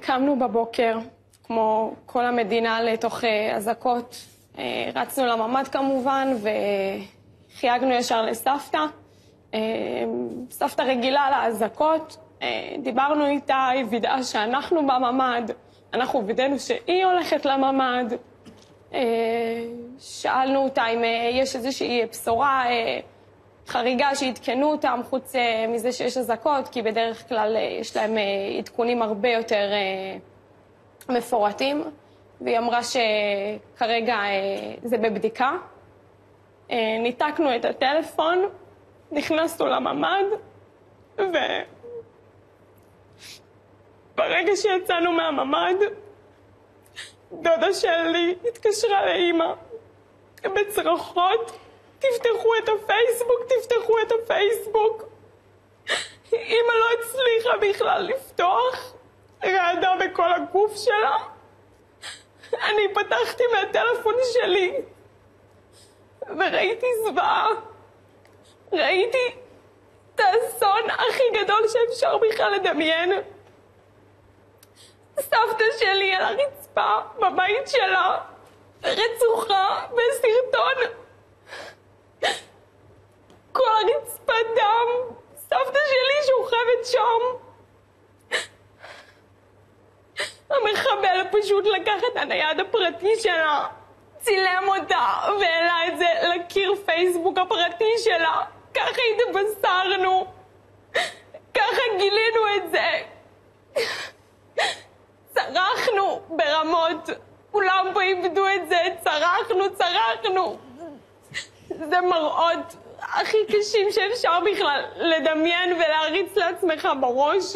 קמנו בבוקר, כמו כל המדינה, לתוך אזעקות. רצנו לממ"ד כמובן, וחייגנו ישר לסבתא. סבתא רגילה לאזעקות. דיברנו איתה, היא וידאה שאנחנו בממ"ד. אנחנו וידאנו שהיא הולכת לממ"ד. שאלנו אותה אם יש איזושהי בשורה, חריגה שעדכנו אותם, חוץ מזה שיש אזעקות, כי בדרך כלל יש להם עדכונים הרבה יותר מפורטים, והיא אמרה שכרגע זה בבדיקה. ניתקנו את הטלפון, נכנסנו לממ"ד, וברגע שיצאנו מהממ"ד, דודה שלי התקשרה לאמא בצרחות, תפתחו את הפייסבוק, תפתחו את הפייסבוק. אמא לא הצליחה בכלל לפתוח, רעדה בכל הגוף שלה. אני פתחתי מהטלפון שלי, וראיתי זוועה. ראיתי את האסון הכי גדול שאפשר בכלל לדמיין. סבתא שלי על הרצפה בבית שלה, רצוחה בסרטון. כל הרצפה דם, סבתא שלי שוכבת שם. המחבל פשוט לקח את הנייד הפרטי שלה, צילם אותה והעלה את זה לקיר פייסבוק הפרטי שלה. ככה התבשרנו, ככה גילינו את זה. צרחנו ברמות, כולם פה איבדו את זה, צרחנו. זה מראות הכי קשים שאפשר בכלל לדמיין ולהריץ לעצמך בראש.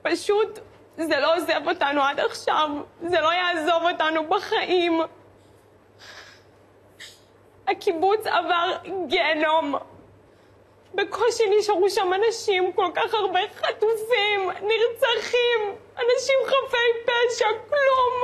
פשוט זה לא עוזב אותנו עד עכשיו, זה לא יעזוב אותנו בחיים. הקיבוץ עבר גיהנום. בקושי נשארו שם אנשים, כל כך הרבה חטופים, נרצחים, אנשים חפי פשע, כלום.